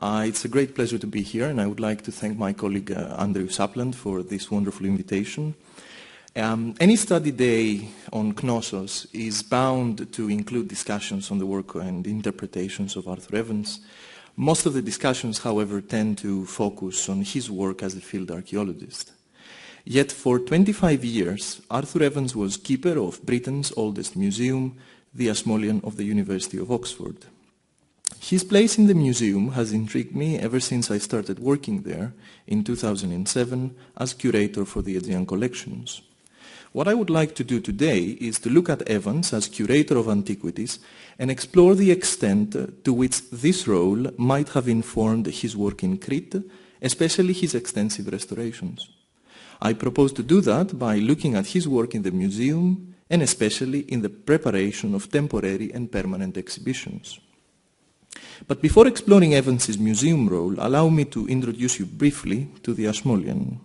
It's a great pleasure to be here, and I would like to thank my colleague Andrew Sapland for this wonderful invitation. Any study day on Knossos is bound to include discussions on the work and interpretations of Arthur Evans. Most of the discussions, however, tend to focus on his work as a field archaeologist. Yet for 25 years, Arthur Evans was keeper of Britain's oldest museum, the Ashmolean of the University of Oxford. His place in the museum has intrigued me ever since I started working there in 2007 as curator for the Aegean collections. What I would like to do today is to look at Evans as curator of antiquities and explore the extent to which this role might have informed his work in Crete, especially his extensive restorations. I propose to do that by looking at his work in the museum and especially in the preparation of temporary and permanent exhibitions. But before exploring Evans's museum role, allow me to introduce you briefly to the Ashmolean.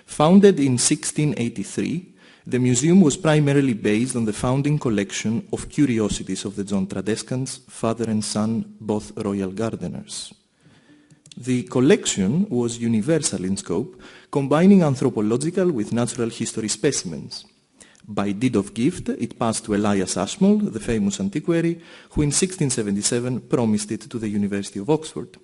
Founded in 1683, the museum was primarily based on the founding collection of curiosities of the John Tradescans, father and son, both royal gardeners. The collection was universal in scope, combining anthropological with natural history specimens. By deed of gift, it passed to Elias Ashmole, the famous antiquary, who in 1677 promised it to the University of Oxford.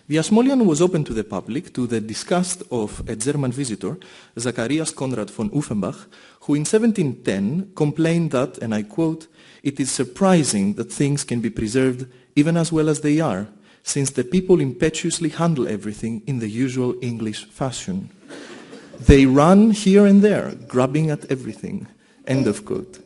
The Ashmolean was open to the public to the disgust of a German visitor, Zacharias Conrad von Uffenbach, who in 1710 complained that, and I quote, "It is surprising that things can be preserved even as well as they are, since the people impetuously handle everything in the usual English fashion. They run here and there, grabbing at everything." End of quote.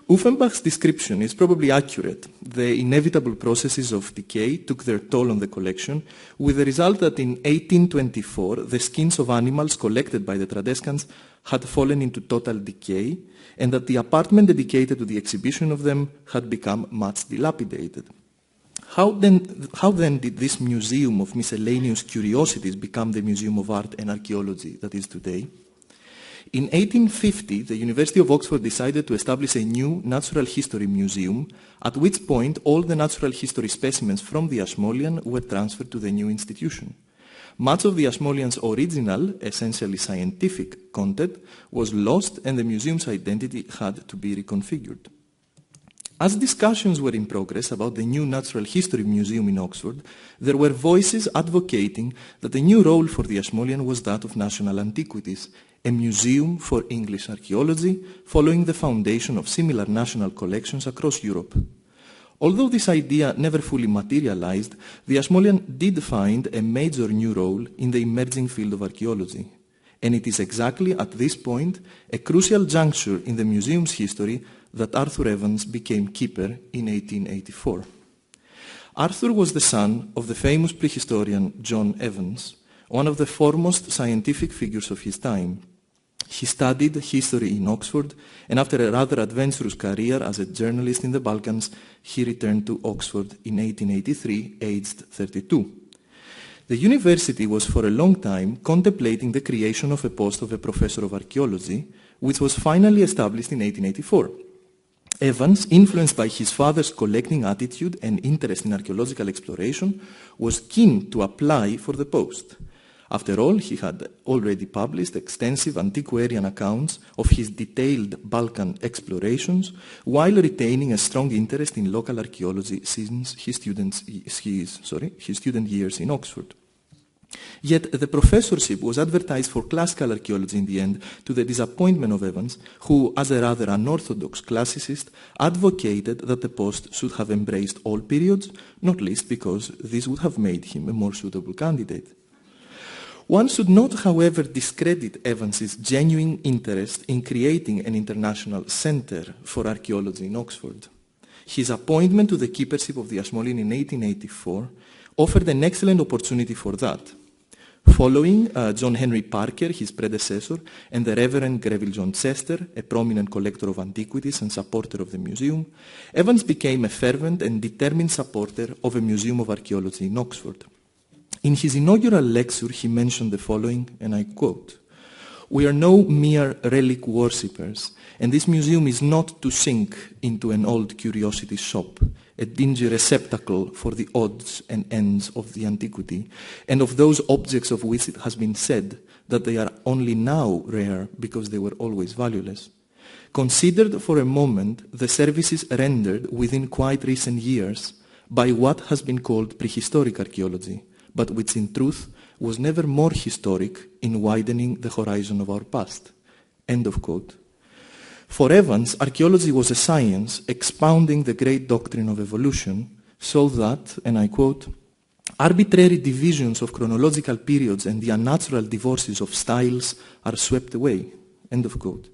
Uffenbach's description is probably accurate. The inevitable processes of decay took their toll on the collection, with the result that in 1824 the skins of animals collected by the Tradescans had fallen into total decay, and that the apartment dedicated to the exhibition of them had become much dilapidated. How then did this museum of miscellaneous curiosities become the Museum of Art and Archaeology that is today? In 1850, the University of Oxford decided to establish a new natural history museum, at which point all the natural history specimens from the Ashmolean were transferred to the new institution. Much of the Ashmolean's original, essentially scientific, content was lost, and the museum's identity had to be reconfigured. As discussions were in progress about the new Natural History Museum in Oxford, there were voices advocating that the new role for the Ashmolean was that of national antiquities, a museum for English archaeology, following the foundation of similar national collections across Europe. Although this idea never fully materialized, the Ashmolean did find a major new role in the emerging field of archaeology. And it is exactly at this point, a crucial juncture in the museum's history, that Arthur Evans became keeper in 1884. Arthur was the son of the famous prehistorian John Evans, one of the foremost scientific figures of his time. He studied history in Oxford, and after a rather adventurous career as a journalist in the Balkans, he returned to Oxford in 1883, aged 32. The university was for a long time contemplating the creation of a post of a professor of archaeology, which was finally established in 1884. Evans, influenced by his father's collecting attitude and interest in archaeological exploration, was keen to apply for the post. After all, he had already published extensive antiquarian accounts of his detailed Balkan explorations, while retaining a strong interest in local archaeology since his student years in Oxford. Yet the professorship was advertised for classical archaeology in the end, to the disappointment of Evans, who, as a rather unorthodox classicist, advocated that the post should have embraced all periods, not least because this would have made him a more suitable candidate. One should not, however, discredit Evans's genuine interest in creating an international center for archaeology in Oxford. His appointment to the keepership of the Ashmolean in 1884 offered an excellent opportunity for that. Following John Henry Parker, his predecessor, and the Reverend Greville John Chester, a prominent collector of antiquities and supporter of the museum, Evans became a fervent and determined supporter of a museum of archaeology in Oxford. In his inaugural lecture, he mentioned the following, and I quote, We are no mere relic worshippers, and this museum is not to sink into an old curiosity shop, a dingy receptacle for the odds and ends of the antiquity, and of those objects of which it has been said that they are only now rare because they were always valueless. Considered for a moment the services rendered within quite recent years by what has been called prehistoric archaeology, but which in truth was never more historic in widening the horizon of our past. End of quote. For Evans, archaeology was a science expounding the great doctrine of evolution so that, and I quote, arbitrary divisions of chronological periods and the unnatural divorces of styles are swept away. End of quote.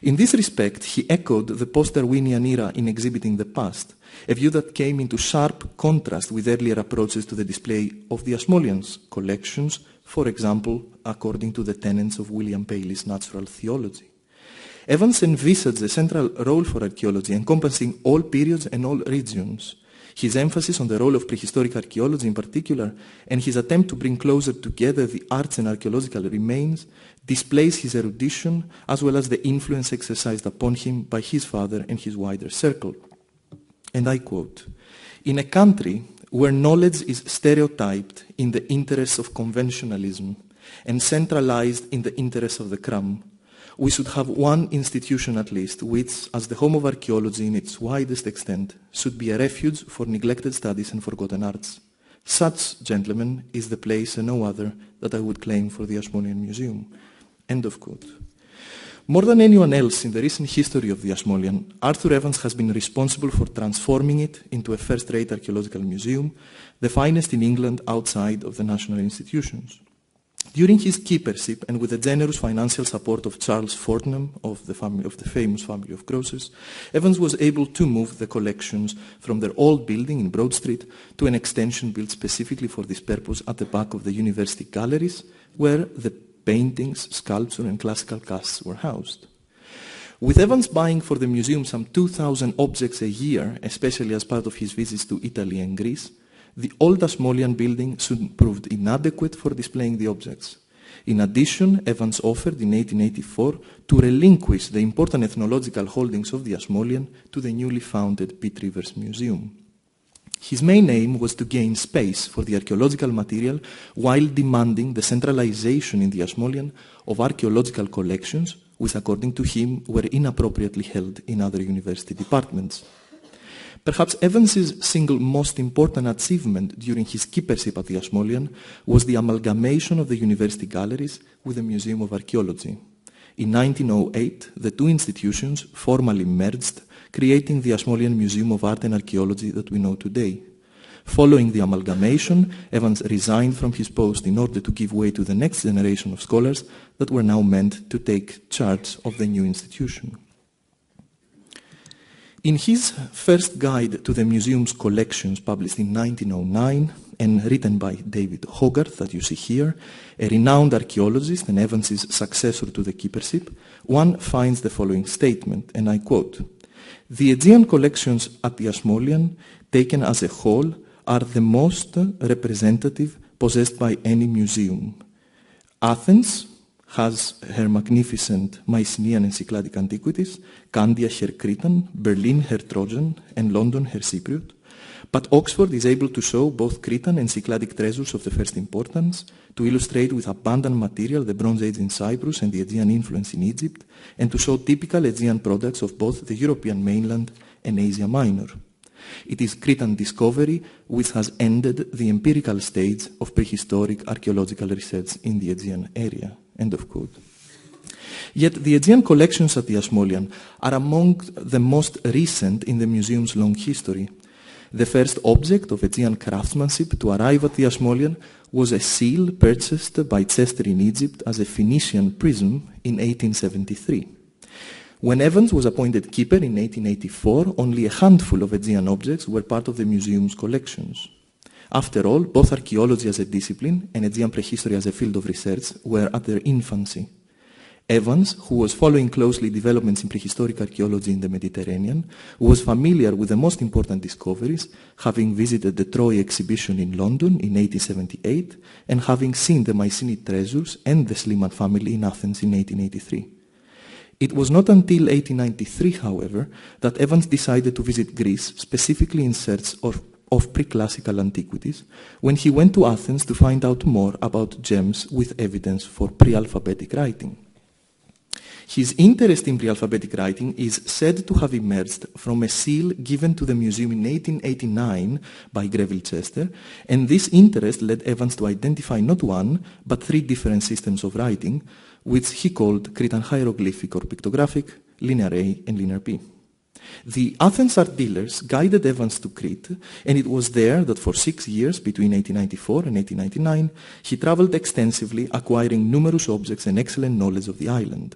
In this respect, he echoed the post-Darwinian era in exhibiting the past, a view that came into sharp contrast with earlier approaches to the display of the Ashmoleans' collections, for example, according to the tenets of William Paley's natural theology. Evans envisaged a central role for archaeology encompassing all periods and all regions. His emphasis on the role of prehistoric archaeology in particular, and his attempt to bring closer together the arts and archaeological remains, displays his erudition as well as the influence exercised upon him by his father and his wider circle. And I quote, "In a country where knowledge is stereotyped in the interests of conventionalism and centralized in the interests of the crumb, we should have one institution at least which, as the home of archaeology in its widest extent, should be a refuge for neglected studies and forgotten arts. Such, gentlemen, is the place and no other that I would claim for the Ashmolean Museum." End of quote. More than anyone else in the recent history of the Ashmolean, Arthur Evans has been responsible for transforming it into a first-rate archaeological museum, the finest in England outside of the national institutions. During his keepership, and with the generous financial support of Charles Fortnum of the famous family of grocers, Evans was able to move the collections from their old building in Broad Street to an extension built specifically for this purpose at the back of the university galleries, where the paintings, sculpture, and classical casts were housed. With Evans buying for the museum some 2,000 objects a year, especially as part of his visits to Italy and Greece, the old Ashmolean building soon proved inadequate for displaying the objects. In addition, Evans offered in 1884 to relinquish the important ethnological holdings of the Ashmolean to the newly founded Pitt Rivers Museum. His main aim was to gain space for the archaeological material while demanding the centralization in the Ashmolean of archaeological collections, which according to him were inappropriately held in other university departments. Perhaps Evans's single most important achievement during his keepership at the Ashmolean was the amalgamation of the university galleries with the Museum of Archaeology. In 1908, the two institutions formally merged, creating the Ashmolean Museum of Art and Archaeology that we know today. Following the amalgamation, Evans resigned from his post in order to give way to the next generation of scholars that were now meant to take charge of the new institution. In his first guide to the museum's collections, published in 1909 and written by David Hogarth, that you see here, a renowned archaeologist and Evans's successor to the keepership, one finds the following statement, and I quote, "The Aegean collections at the Ashmolean, taken as a whole, are the most representative possessed by any museum. Athens has her magnificent Mycenaean and Cycladic antiquities, Candia her Cretan, Berlin her Trojan, and London her Cypriot. But Oxford is able to show both Cretan and Cycladic treasures of the first importance, to illustrate with abundant material the Bronze Age in Cyprus and the Aegean influence in Egypt, and to show typical Aegean products of both the European mainland and Asia Minor. It is Cretan discovery which has ended the empirical stage of prehistoric archaeological research in the Aegean area." End of quote. Yet the Aegean collections at the Ashmolean are among the most recent in the museum's long history. The first object of Aegean craftsmanship to arrive at the Ashmolean was a seal purchased by Chester in Egypt as a Phoenician prism in 1873. When Evans was appointed keeper in 1884, only a handful of Aegean objects were part of the museum's collections. After all, both archaeology as a discipline and Aegean prehistory as a field of research were at their infancy. Evans, who was following closely developments in prehistoric archaeology in the Mediterranean, was familiar with the most important discoveries, having visited the Troy exhibition in London in 1878 and having seen the Mycenaean treasures and the Schliemann family in Athens in 1883. It was not until 1893, however, that Evans decided to visit Greece, specifically in search of pre-classical antiquities, when he went to Athens to find out more about gems with evidence for pre-alphabetic writing. His interest in pre-alphabetic writing is said to have emerged from a seal given to the museum in 1889 by Greville Chester, and this interest led Evans to identify not one, but 3 different systems of writing, which he called Cretan hieroglyphic or pictographic, linear A, and linear B. The Athens art dealers guided Evans to Crete, and it was there that for 6 years, between 1894 and 1899, he traveled extensively, acquiring numerous objects and excellent knowledge of the island.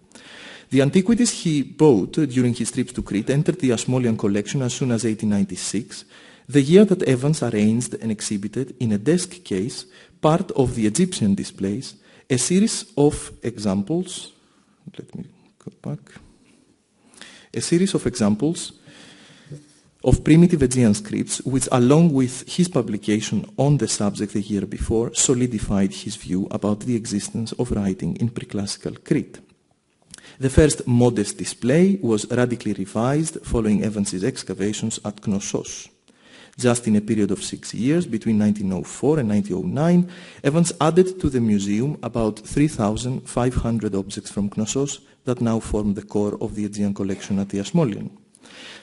The antiquities he bought during his trips to Crete entered the Ashmolean collection as soon as 1896, the year that Evans arranged and exhibited in a desk case part of the Egyptian displays, a series of examples. Let me go back. A series of examples of primitive Aegean scripts, which, along with his publication on the subject the year before, solidified his view about the existence of writing in pre-classical Crete. The first modest display was radically revised following Evans's excavations at Knossos. Just in a period of 6 years, between 1904 and 1909, Evans added to the museum about 3,500 objects from Knossos that now form the core of the Aegean collection at the Ashmolean.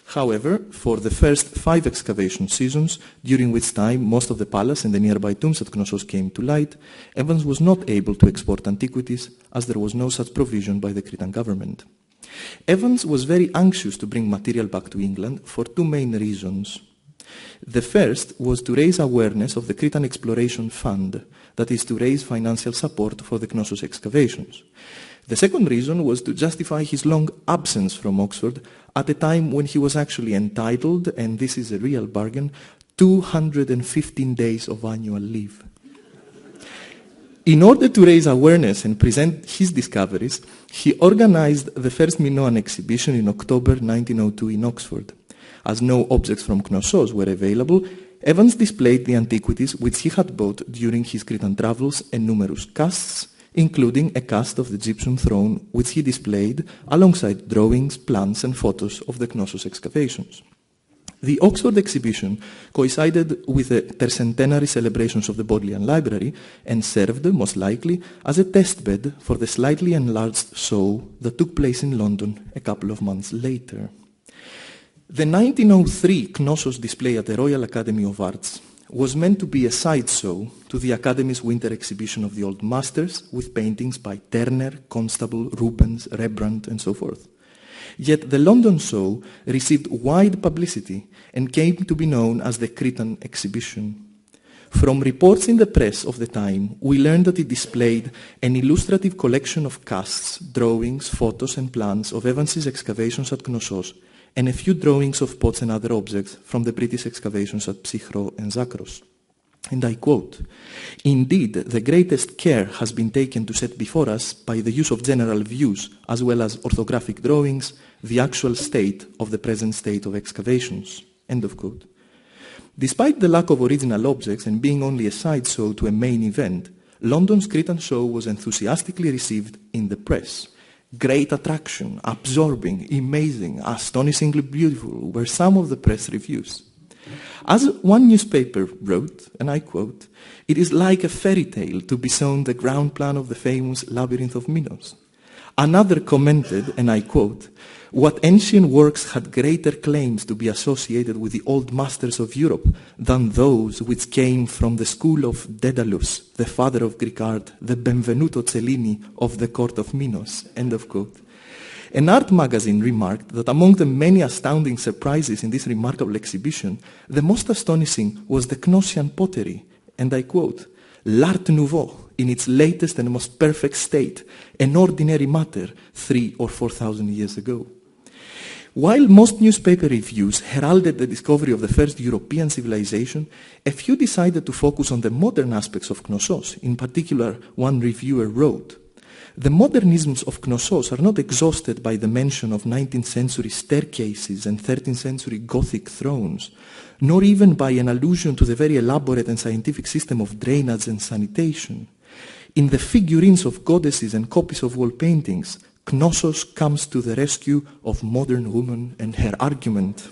However, for the first 5 excavation seasons, during which time most of the palace and the nearby tombs at Knossos came to light, Evans was not able to export antiquities as there was no such provision by the Cretan government. Evans was very anxious to bring material back to England for 2 main reasons. The first was to raise awareness of the Cretan Exploration Fund, that is to raise financial support for the Knossos excavations. The second reason was to justify his long absence from Oxford at a time when he was actually entitled, and this is a real bargain, 215 days of annual leave. In order to raise awareness and present his discoveries, he organized the first Minoan exhibition in October 1902 in Oxford. As no objects from Knossos were available, Evans displayed the antiquities which he had bought during his Cretan travels and numerous casts, including a cast of the Egyptian throne which he displayed alongside drawings, plans and photos of the Knossos excavations. The Oxford exhibition coincided with the tercentenary celebrations of the Bodleian Library and served, most likely, as a testbed for the slightly enlarged show that took place in London a couple of months later. The 1903 Knossos display at the Royal Academy of Arts was meant to be a sideshow to the Academy's winter exhibition of the Old Masters, with paintings by Turner, Constable, Rubens, Rembrandt, and so forth. Yet the London show received wide publicity and came to be known as the Cretan exhibition. From reports in the press of the time, we learned that it displayed an illustrative collection of casts, drawings, photos, and plans of Evans's excavations at Knossos, and a few drawings of pots and other objects from the British excavations at Psychro and Zakros. And I quote, "Indeed, the greatest care has been taken to set before us, by the use of general views as well as orthographic drawings, the actual state of the present state of excavations." End of quote. Despite the lack of original objects and being only a sideshow to a main event, London's Cretan show was enthusiastically received in the press. Great attraction, absorbing, amazing, astonishingly beautiful were some of the press reviews. As one newspaper wrote, and I quote, "It is like a fairy tale to be shown the ground plan of the famous Labyrinth of Minos." Another commented, and I quote, "What ancient works had greater claims to be associated with the old masters of Europe than those which came from the school of Daedalus, the father of Greek art, the Benvenuto Cellini of the court of Minos." End of quote. An art magazine remarked that among the many astounding surprises in this remarkable exhibition, the most astonishing was the Knossian pottery, and I quote, "L'art nouveau, in its latest and most perfect state, an ordinary matter 3,000 or 4,000 years ago." While most newspaper reviews heralded the discovery of the first European civilization, a few decided to focus on the modern aspects of Knossos. In particular, one reviewer wrote, The modernisms of Knossos are not exhausted by the mention of 19th century staircases and 13th century Gothic thrones, nor even by an allusion to the very elaborate and scientific system of drainage and sanitation. In the figurines of goddesses and copies of wall paintings, Knossos comes to the rescue of modern woman and her argument.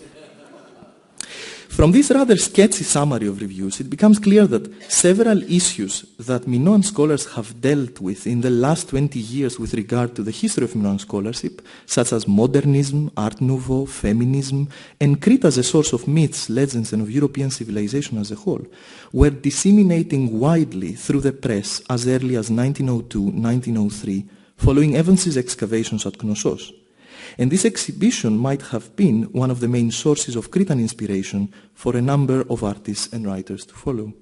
From this rather sketchy summary of reviews, it becomes clear that several issues that Minoan scholars have dealt with in the last 20 years with regard to the history of Minoan scholarship, such as modernism, Art Nouveau, feminism, and Crete as a source of myths, legends, and of European civilization as a whole, were disseminating widely through the press as early as 1902-1903, following Evans's excavations at Knossos. And this exhibition might have been one of the main sources of Cretan inspiration for a number of artists and writers to follow.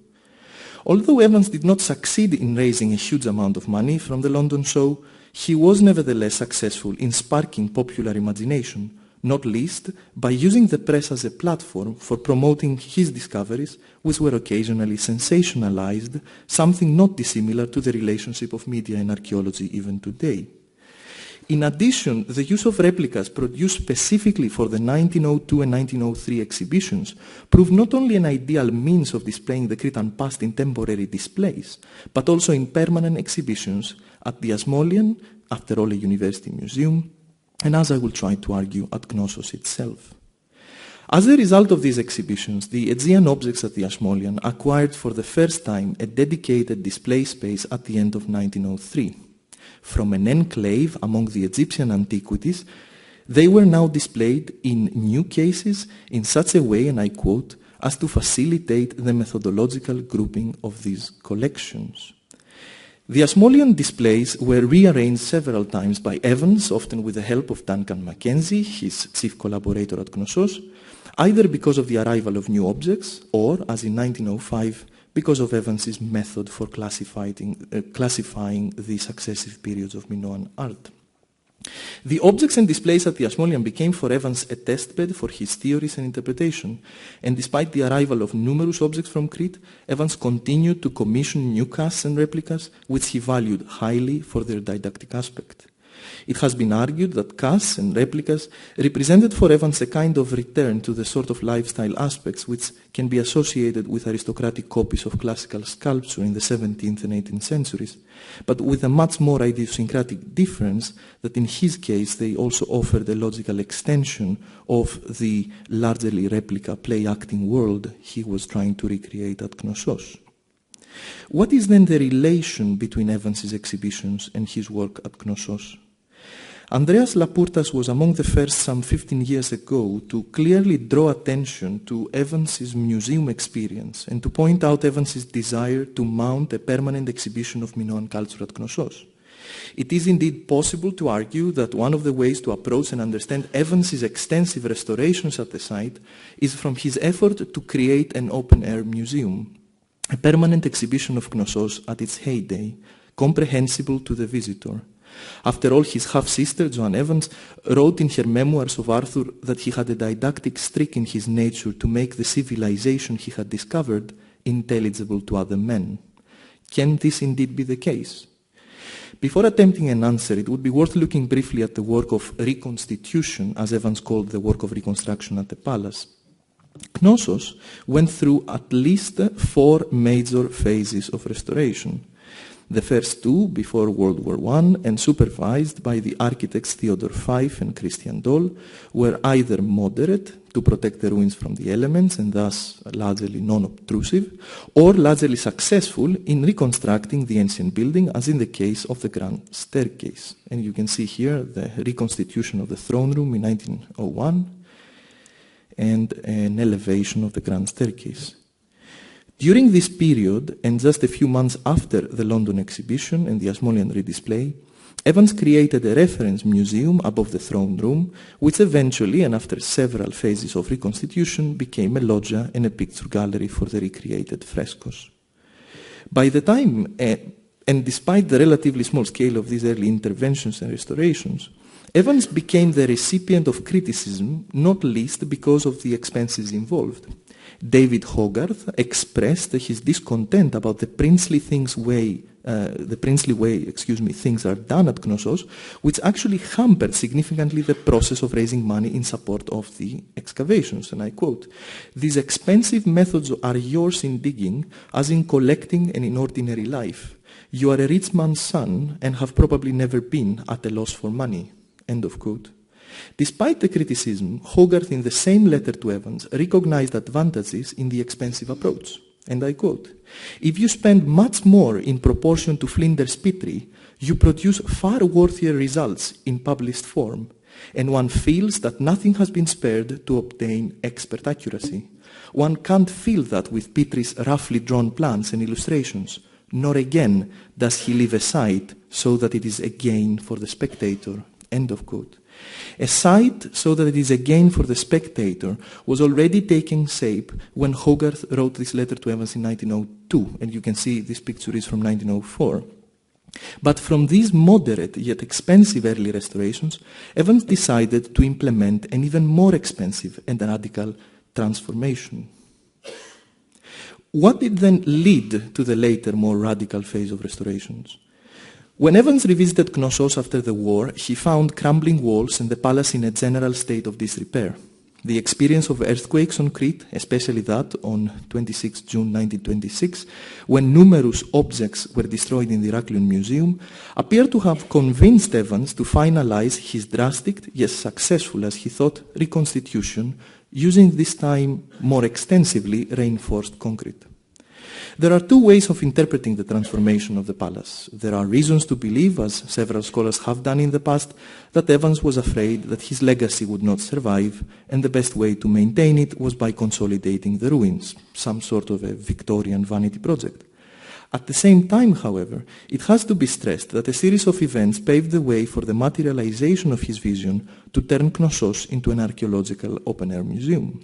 Although Evans did not succeed in raising a huge amount of money from the London show, he was nevertheless successful in sparking popular imagination, not least by using the press as a platform for promoting his discoveries, which were occasionally sensationalized, something not dissimilar to the relationship of media and archaeology even today. In addition, the use of replicas produced specifically for the 1902 and 1903 exhibitions proved not only an ideal means of displaying the Cretan past in temporary displays, but also in permanent exhibitions at the Ashmolean, after all a university museum, and as I will try to argue, at Knossos itself. As a result of these exhibitions, the Aegean objects at the Ashmolean acquired for the first time a dedicated display space at the end of 1903. From an enclave among the Egyptian antiquities, they were now displayed in new cases in such a way, and I quote, as to facilitate the methodological grouping of these collections. The Ashmolean displays were rearranged several times by Evans, often with the help of Duncan Mackenzie, his chief collaborator at Knossos, either because of the arrival of new objects or, as in 1905, because of Evans's method for classifying the successive periods of Minoan art. The objects and displays at the Ashmolean became for Evans a testbed for his theories and interpretation, and despite the arrival of numerous objects from Crete, Evans continued to commission new casts and replicas, which he valued highly for their didactic aspect. It has been argued that casts and replicas represented for Evans a kind of return to the sort of lifestyle aspects which can be associated with aristocratic copies of classical sculpture in the 17th and 18th centuries, but with a much more idiosyncratic difference that in his case they also offered a logical extension of the largely replica play-acting world he was trying to recreate at Knossos. What is then the relation between Evans's exhibitions and his work at Knossos? Andreas Lapourtas was among the first some 15 years ago to clearly draw attention to Evans's museum experience and to point out Evans's desire to mount a permanent exhibition of Minoan culture at Knossos. It is indeed possible to argue that one of the ways to approach and understand Evans's extensive restorations at the site is from his effort to create an open-air museum, a permanent exhibition of Knossos at its heyday, comprehensible to the visitor. After all, his half-sister, Joan Evans, wrote in her memoirs of Arthur that he had a didactic streak in his nature to make the civilization he had discovered intelligible to other men. Can this indeed be the case? Before attempting an answer, it would be worth looking briefly at the work of reconstitution, as Evans called the work of reconstruction at the palace. Knossos went through at least 4 major phases of restoration. The first 2 before World War I and supervised by the architects Theodor Pfeiffer and Christian Doll were either moderate to protect the ruins from the elements and thus largely non-obtrusive, or largely successful in reconstructing the ancient building, as in the case of the Grand Staircase. And you can see here the reconstitution of the throne room in 1901 and an elevation of the Grand Staircase. During this period, and just a few months after the London exhibition and the Ashmolean redisplay, Evans created a reference museum above the throne room, which eventually, and after several phases of reconstitution, became a loggia and a picture gallery for the recreated frescoes. By the time, and despite the relatively small scale of these early interventions and restorations, Evans became the recipient of criticism, not least because of the expenses involved. David Hogarth expressed his discontent about the princely things way the princely way, things are done at Knossos, which actually hampered significantly the process of raising money in support of the excavations. And I quote, "These expensive methods are yours in digging, as in collecting and in ordinary life. You are a rich man's son and have probably never been at a loss for money." End of quote. Despite the criticism, Hogarth in the same letter to Evans recognized advantages in the expensive approach. And I quote, "If you spend much more in proportion to Flinders Petrie, you produce far worthier results in published form, and one feels that nothing has been spared to obtain expert accuracy. One can't feel that with Petrie's roughly drawn plans and illustrations, nor again does he leave a sight so that it is a gain for the spectator." End of quote. A sight so that it is a gain for the spectator was already taking shape when Hogarth wrote this letter to Evans in 1902, and you can see this picture is from 1904. But from these moderate yet expensive early restorations, Evans decided to implement an even more expensive and radical transformation. What did then lead to the later, more radical phase of restorations? When Evans revisited Knossos after the war, he found crumbling walls and the palace in a general state of disrepair. The experience of earthquakes on Crete, especially that on 26 June 1926, when numerous objects were destroyed in the Heraclion Museum, appeared to have convinced Evans to finalize his drastic, yet successful as he thought, reconstitution, using this time more extensively reinforced concrete. There are two ways of interpreting the transformation of the palace. There are reasons to believe, as several scholars have done in the past, that Evans was afraid that his legacy would not survive, and the best way to maintain it was by consolidating the ruins, some sort of a Victorian vanity project. At the same time, however, it has to be stressed that a series of events paved the way for the materialization of his vision to turn Knossos into an archaeological open-air museum.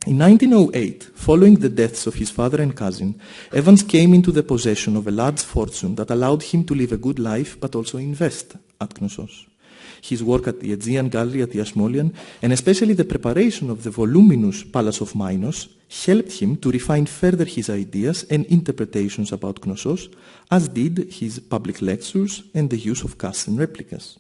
In 1908, following the deaths of his father and cousin, Evans came into the possession of a large fortune that allowed him to live a good life but also invest at Knossos. His work at the Aegean gallery at the Ashmolean, and especially the preparation of the voluminous Palace of Minos, helped him to refine further his ideas and interpretations about Knossos, as did his public lectures and the use of casts and replicas.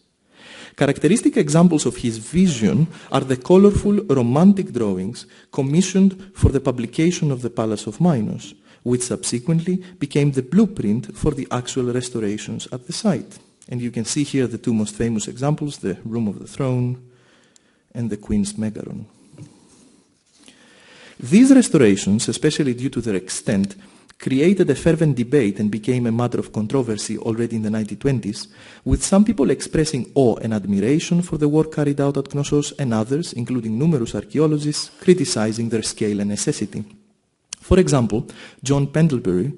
Characteristic examples of his vision are the colorful, romantic drawings commissioned for the publication of the Palace of Minos, which subsequently became the blueprint for the actual restorations at the site. And you can see here the two most famous examples, the Room of the Throne and the Queen's Megaron. These restorations, especially due to their extent, created a fervent debate and became a matter of controversy already in the 1920s, with some people expressing awe and admiration for the work carried out at Knossos, and others, including numerous archaeologists, criticizing their scale and necessity. For example, John Pendlebury,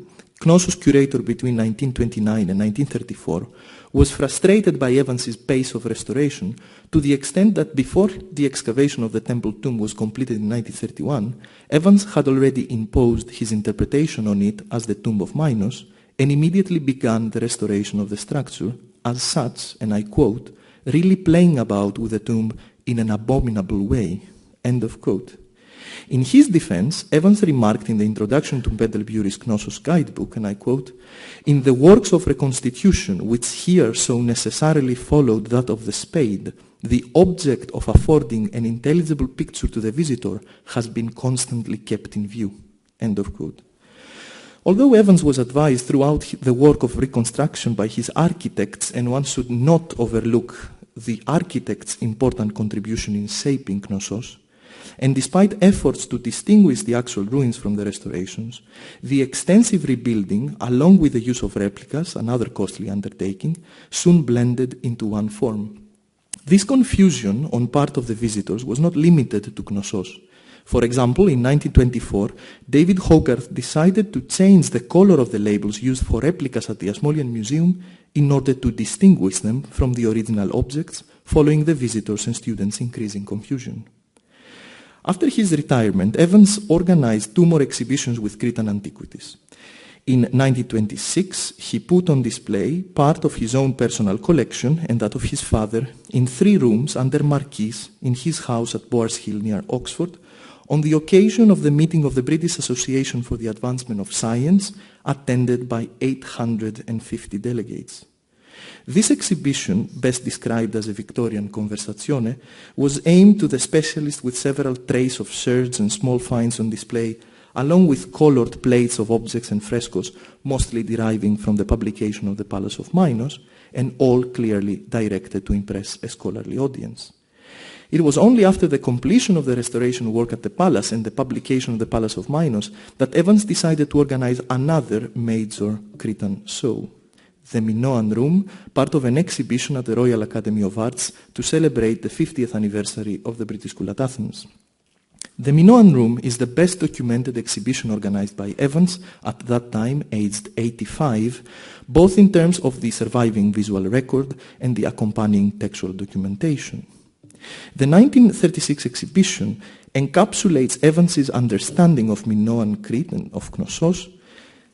Knossos curator between 1929 and 1934, was frustrated by Evans's pace of restoration to the extent that before the excavation of the temple tomb was completed in 1931, Evans had already imposed his interpretation on it as the tomb of Minos and immediately began the restoration of the structure as such, and I quote, "really playing about with the tomb in an abominable way." End of quote. In his defense, Evans remarked in the introduction to Pendlebury's Knossos guidebook, and I quote, "In the works of reconstitution, which here so necessarily followed that of the spade, the object of affording an intelligible picture to the visitor has been constantly kept in view." End of quote. Although Evans was advised throughout the work of reconstruction by his architects, and one should not overlook the architect's important contribution in shaping Knossos, and despite efforts to distinguish the actual ruins from the restorations, the extensive rebuilding, along with the use of replicas, another costly undertaking, soon blended into one form. This confusion on part of the visitors was not limited to Knossos. For example, in 1924, David Hogarth decided to change the color of the labels used for replicas at the Ashmolean Museum in order to distinguish them from the original objects, following the visitors' and students' increasing confusion. After his retirement, Evans organized two more exhibitions with Cretan antiquities. In 1926, he put on display part of his own personal collection and that of his father in 3 rooms under marquees in his house at Boars Hill near Oxford, on the occasion of the meeting of the British Association for the Advancement of Science, attended by 850 delegates. This exhibition, best described as a Victorian conversazione, was aimed to the specialist with several trays of sherds and small finds on display, along with colored plates of objects and frescoes, mostly deriving from the publication of the Palace of Minos, and all clearly directed to impress a scholarly audience. It was only after the completion of the restoration work at the palace and the publication of the Palace of Minos that Evans decided to organize another major Cretan show, the Minoan Room, part of an exhibition at the Royal Academy of Arts to celebrate the 50th anniversary of the British School at Athens. The Minoan Room is the best documented exhibition organized by Evans, at that time aged 85, both in terms of the surviving visual record and the accompanying textual documentation. The 1936 exhibition encapsulates Evans's understanding of Minoan Crete and of Knossos.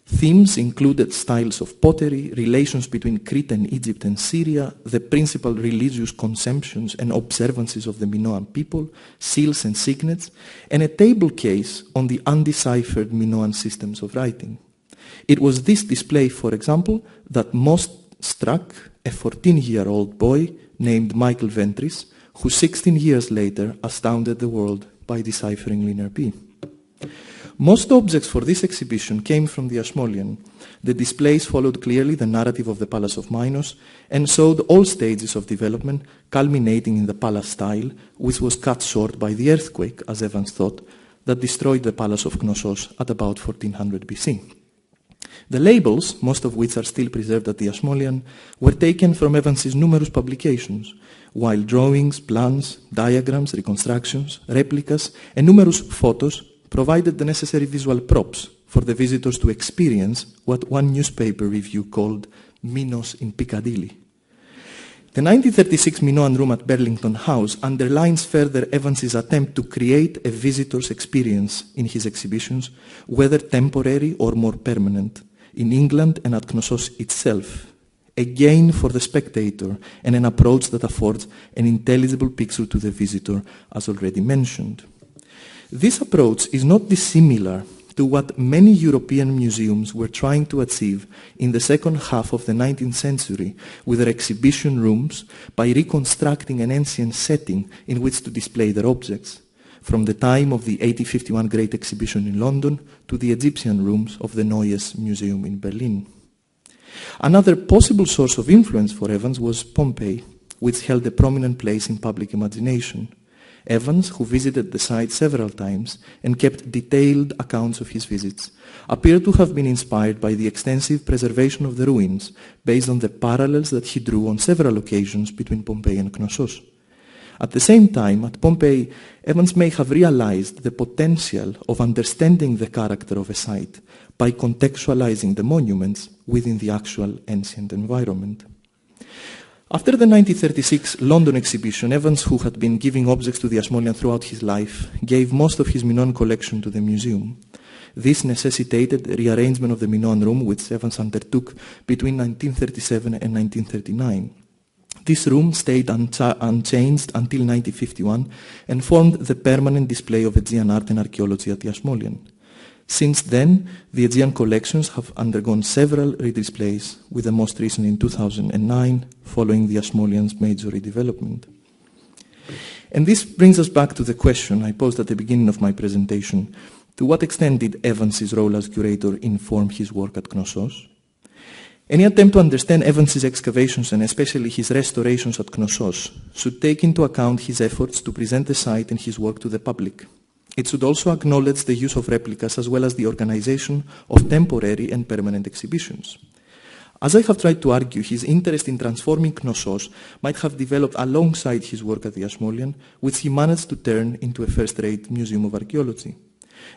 Themes included styles of pottery, relations between Crete and Egypt and Syria, the principal religious consumptions and observances of the Minoan people, seals and signets, and a table case on the undeciphered Minoan systems of writing. It was this display, for example, that most struck a 14-year-old boy named Michael Ventris, who 16 years later astounded the world by deciphering Linear P. Most objects for this exhibition came from the Ashmolean. The displays followed clearly the narrative of the Palace of Minos and showed all stages of development, culminating in the palace style, which was cut short by the earthquake, as Evans thought, that destroyed the Palace of Knossos at about 1400 BC. The labels, most of which are still preserved at the Ashmolean, were taken from Evans's numerous publications, while drawings, plans, diagrams, reconstructions, replicas, and numerous photos provided the necessary visual props for the visitors to experience what one newspaper review called Minos in Piccadilly. The 1936 Minoan Room at Burlington House underlines further Evans's attempt to create a visitor's experience in his exhibitions, whether temporary or more permanent, in England and at Knossos itself, a gain for the spectator and an approach that affords an intelligible picture to the visitor, as already mentioned. This approach is not dissimilar to what many European museums were trying to achieve in the second half of the 19th century with their exhibition rooms by reconstructing an ancient setting in which to display their objects, from the time of the 1851 Great Exhibition in London to the Egyptian rooms of the Neues Museum in Berlin. Another possible source of influence for Evans was Pompeii, which held a prominent place in public imagination. Evans, who visited the site several times and kept detailed accounts of his visits, appeared to have been inspired by the extensive preservation of the ruins based on the parallels that he drew on several occasions between Pompeii and Knossos. At the same time, at Pompeii, Evans may have realized the potential of understanding the character of a site by contextualizing the monuments within the actual ancient environment. After the 1936 London exhibition, Evans, who had been giving objects to the Ashmolean throughout his life, gave most of his Minoan collection to the museum. This necessitated a rearrangement of the Minoan Room, which Evans undertook between 1937 and 1939. This room stayed unchanged until 1951 and formed the permanent display of Aegean art and archaeology at the Ashmolean. Since then, the Aegean collections have undergone several redisplays, with the most recent in 2009, following the Ashmolean's major redevelopment. And this brings us back to the question I posed at the beginning of my presentation: to what extent did Evans's role as curator inform his work at Knossos? Any attempt to understand Evans's excavations, and especially his restorations at Knossos, should take into account his efforts to present the site and his work to the public. It should also acknowledge the use of replicas as well as the organization of temporary and permanent exhibitions. As I have tried to argue, his interest in transforming Knossos might have developed alongside his work at the Ashmolean, which he managed to turn into a first-rate museum of archaeology.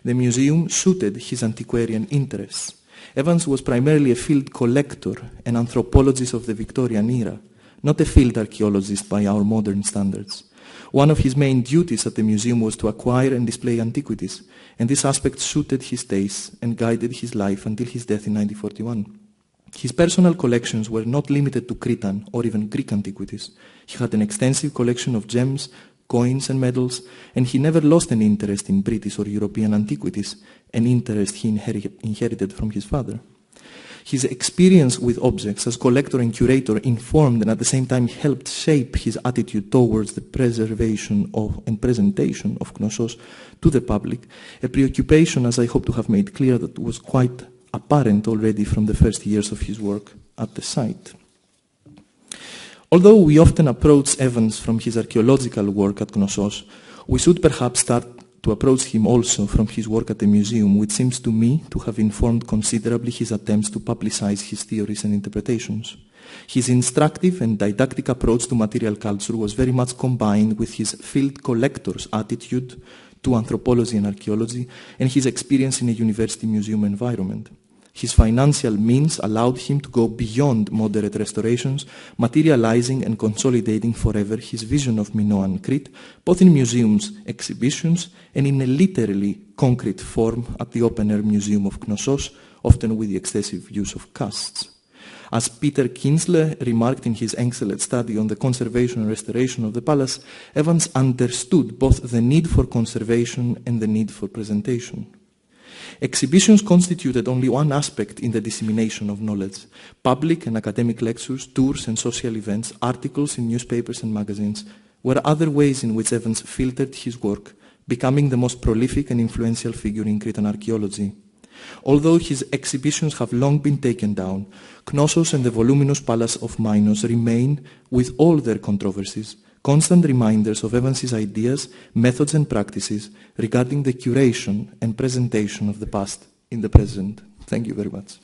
The museum suited his antiquarian interests. Evans was primarily a field collector and anthropologist of the Victorian era, not a field archaeologist by our modern standards. One of his main duties at the museum was to acquire and display antiquities, and this aspect suited his tastes and guided his life until his death in 1941. His personal collections were not limited to Cretan or even Greek antiquities. He had an extensive collection of gems, coins and medals, and he never lost an interest in British or European antiquities, an interest he inherited from his father. His experience with objects as collector and curator informed and at the same time helped shape his attitude towards the preservation of and presentation of Knossos to the public, a preoccupation, as I hope to have made clear, that was quite apparent already from the first years of his work at the site. Although we often approach Evans from his archaeological work at Knossos, we should perhaps start to approach him also from his work at the museum, which seems to me to have informed considerably his attempts to publicize his theories and interpretations. His instructive and didactic approach to material culture was very much combined with his field collector's attitude to anthropology and archaeology and his experience in a university museum environment. His financial means allowed him to go beyond moderate restorations, materializing and consolidating forever his vision of Minoan Crete, both in museums, exhibitions, and in a literally concrete form at the open-air museum of Knossos, often with the excessive use of casts. As Peter Kinsler remarked in his excellent study on the conservation and restoration of the palace, Evans understood both the need for conservation and the need for presentation. Exhibitions constituted only one aspect in the dissemination of knowledge. Public and academic lectures, tours and social events, articles in newspapers and magazines were other ways in which Evans filtered his work, becoming the most prolific and influential figure in Cretan archaeology. Although his exhibitions have long been taken down, Knossos and the voluminous palace of Minos remain, with all their controversies, constant reminders of Evans's ideas, methods and practices regarding the curation and presentation of the past in the present. Thank you very much.